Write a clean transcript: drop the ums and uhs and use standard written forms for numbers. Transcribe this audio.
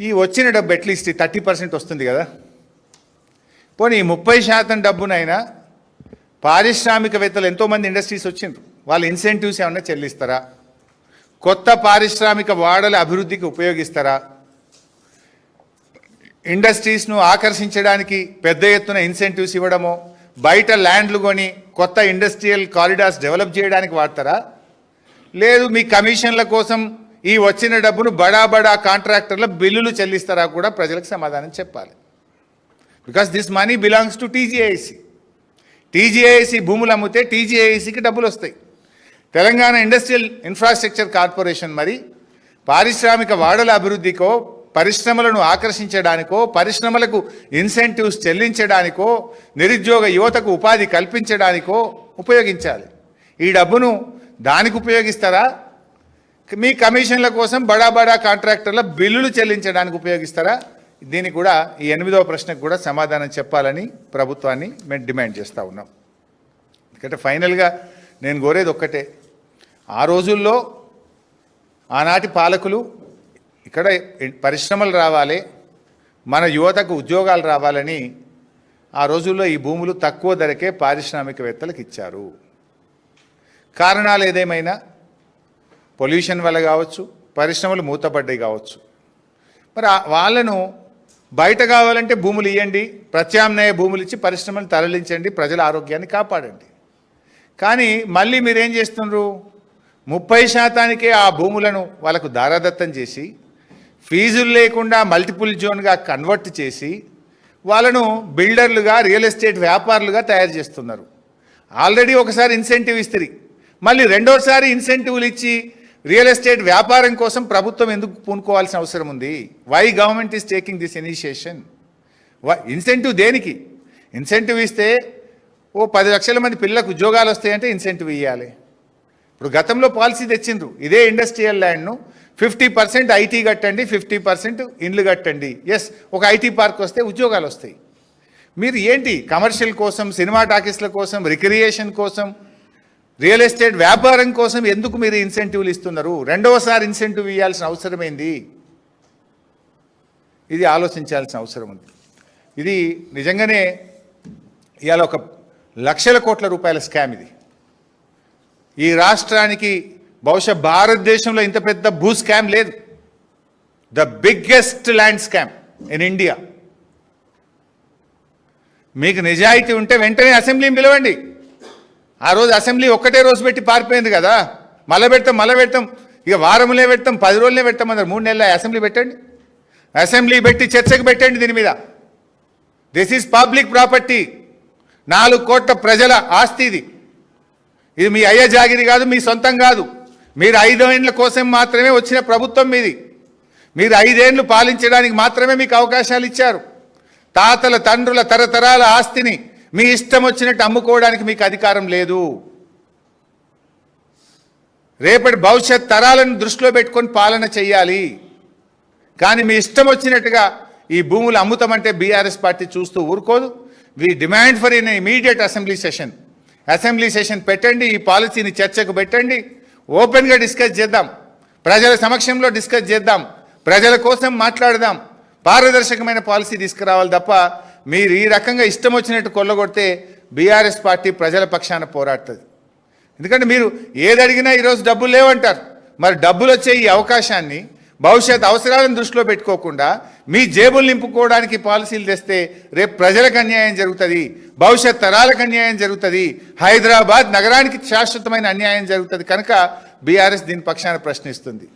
ఈ వచ్చిన డబ్బు అట్లీస్ట్ 30% వస్తుంది కదా. పోనీ 30% డబ్బునైనా పారిశ్రామికవేత్తలు ఎంతోమంది ఇండస్ట్రీస్ వచ్చిండ్రు, వాళ్ళు ఇన్సెంటివ్స్ ఏమన్నా చెల్లిస్తారా? కొత్త పారిశ్రామిక వాడల అభివృద్ధికి ఉపయోగిస్తారా? ఇండస్ట్రీస్ను ఆకర్షించడానికి పెద్ద ఎత్తున ఇన్సెంటివ్స్ ఇవ్వడమో, బయట ల్యాండ్లు కొని కొత్త ఇండస్ట్రియల్ కారిడార్స్ డెవలప్ చేయడానికి వాడతారా? లేదు మీ కమిషన్ల కోసం ఈ వచ్చిన డబ్బును బడా బడా కాంట్రాక్టర్ల బిల్లులు చెల్లిస్తారా కూడా ప్రజలకు సమాధానం చెప్పాలి. Because this money belongs to TGIC. TGIC భూములు అమ్మితే టీజీఐసికి డబ్బులు వస్తాయి. తెలంగాణ ఇండస్ట్రియల్ ఇన్ఫ్రాస్ట్రక్చర్ కార్పొరేషన్ మరి పారిశ్రామిక వాడల అభివృద్ధికో, పరిశ్రమలను ఆకర్షించడానికో, పరిశ్రమలకు ఇన్సెంటివ్స్ చెల్లించడానికో, నిరుద్యోగ యువతకు ఉపాధి కల్పించడానికో ఉపయోగించాలి. ఈ డబ్బును దానికి ఉపయోగిస్తారా? మీ కమిషన్ల కోసం బడా బడా కాంట్రాక్టర్ల బిల్లులు చెల్లించడానికి ఉపయోగిస్తారా? దీనికి కూడా ఈ 8వ ప్రశ్నకు కూడా సమాధానం చెప్పాలని ప్రభుత్వాన్ని మేము డిమాండ్ చేస్తూ ఉన్నాం. ఎందుకంటే ఫైనల్గా నేను కోరేది ఒక్కటే, ఆ రోజుల్లో ఆనాటి పాలకులు ఇక్కడ పరిశ్రమలు రావాలి, మన యువతకు ఉద్యోగాలు రావాలని ఆ రోజుల్లో ఈ భూములు తక్కువ ధరకే పారిశ్రామికవేత్తలకు ఇచ్చారు. కారణాలు ఏదేమైనా పొల్యూషన్ వల్ల కావచ్చు, పరిశ్రమలు మూతపడ్డాయి కావచ్చు. మరి వాళ్ళను బయట కావాలంటే భూములు ఇవ్వండి, ప్రత్యామ్నాయ భూములు ఇచ్చి పరిశ్రమలు తరలించండి, ప్రజల ఆరోగ్యాన్ని కాపాడండి. కానీ మళ్ళీ మీరేం చేస్తున్నారు? 30%కే ఆ భూములను వాళ్ళకు దారాదత్తం చేసి, ఫీజులు లేకుండా మల్టిపుల్ జోన్గా కన్వర్ట్ చేసి, వాళ్ళను బిల్డర్లుగా, రియల్ ఎస్టేట్ వ్యాపారులుగా తయారు చేస్తున్నారు. ఆల్రెడీ ఒకసారి ఇన్సెంటివ్ ఇస్తుంది, మళ్ళీ రెండోసారి ఇన్సెంటివ్లు ఇచ్చి రియల్ ఎస్టేట్ వ్యాపారం కోసం ప్రభుత్వం ఎందుకు పూనుకోవాల్సిన అవసరం ఉంది? Why government is taking this initiation? Incentive దేనికి? ఇన్సెంటివ్ ఇస్తే 10 లక్షల మంది పిల్లలకు ఉద్యోగాలు వస్తాయంటే ఇన్సెంటివ్ ఇవ్వాలి. ఇప్పుడు గతంలో పాలసీ తెచ్చిండ్రు, ఇదే ఇండస్ట్రియల్ ల్యాండ్ను 50% ఐటీ కట్టండి, 50% ఇండ్లు కట్టండి. ఎస్, ఒక ఐటీ పార్క్ వస్తే ఉద్యోగాలు వస్తాయి. మీరు ఏంటి కమర్షియల్ కోసం, సినిమా టాకీస్ల కోసం, రిక్రియేషన్ కోసం, రియల్ ఎస్టేట్ వ్యాపారం కోసం ఎందుకు మీరు ఇన్సెంటివ్లు ఇస్తున్నారు? రెండవసారి ఇన్సెంటివ్ ఇవ్వాల్సిన అవసరం ఏంది? ఇది ఆలోచించాల్సిన అవసరం ఉంది. ఇది నిజంగానే ఇవాళ ఒక లక్షల కోట్ల రూపాయల స్కామ్ ఇది. ఈ రాష్ట్రానికి బహుశా భారతదేశంలో ఇంత పెద్ద భూ స్కామ్ లేదు. The biggest land scam in India. మీకు నిజాయితీ ఉంటే వెంటనే అసెంబ్లీని పిలవండి. ఆ రోజు అసెంబ్లీ ఒక్కటే రోజు పెట్టి పారిపోయింది కదా. మళ్ళీ పెడతాం, ఇక వారంలో పెడతాం, 10 రోజులనే పెడతాం అన్నారు. 3 నెలల అసెంబ్లీ పెట్టండి, అసెంబ్లీ పెట్టి చర్చకు పెట్టండి దీని మీద. దిస్ ఈజ్ పబ్లిక్ ప్రాపర్టీ, 4 కోట్ల ప్రజల ఆస్తి ఇది. ఇది మీ అయ్య జాగిరి కాదు, మీ సొంతం కాదు. మీరు 5 ఏళ్ల కోసం మాత్రమే వచ్చిన ప్రభుత్వం మీది. మీరు 5 ఏళ్లు పాలించడానికి మాత్రమే మీకు అవకాశాలు ఇచ్చారు. తాతల తండ్రుల తరతరాల ఆస్తిని మీ ఇష్టం వచ్చినట్టు అమ్ముకోవడానికి మీకు అధికారం లేదు. రేపటి భవిష్యత్ తరాలను దృష్టిలో పెట్టుకొని పాలన చేయాలి. కానీ మీ ఇష్టం వచ్చినట్టుగా ఈ భూములు అమ్ముతామంటే బీఆర్ఎస్ పార్టీ చూస్తూ ఊరుకోదు. We demand for in immediate assembly session పెట్టండి, ఈ పాలసీని చర్చకు పెట్టండి, ఓపెన్గా డిస్కస్ చేద్దాం, ప్రజల సమక్షంలో డిస్కస్ చేద్దాం, ప్రజల కోసం మాట్లాడదాం, పారదర్శకమైన పాలసీ తీసుకురావాలి తప్ప మీరు ఈ రకంగా ఇష్టం వచ్చినట్టు కొల్లగొడితే బీఆర్ఎస్ పార్టీ ప్రజల పక్షాన పోరాడుతుంది. ఎందుకంటే మీరు ఏది అడిగినా ఈరోజు డబ్బులు లేవంటారు. మరి డబ్బులు వచ్చే ఈ అవకాశాన్ని భవిష్యత్ అవసరాలను దృష్టిలో పెట్టుకోకుండా మీ జేబులు నింపుకోవడానికి పాలసీలు తెస్తే రేపు ప్రజలకు అన్యాయం జరుగుతుంది, భవిష్యత్ తరాలకు అన్యాయం జరుగుతుంది, హైదరాబాద్ నగరానికి శాశ్వతమైన అన్యాయం జరుగుతుంది. కనుక బీఆర్ఎస్ దీని పక్షాన ప్రశ్నిస్తుంది.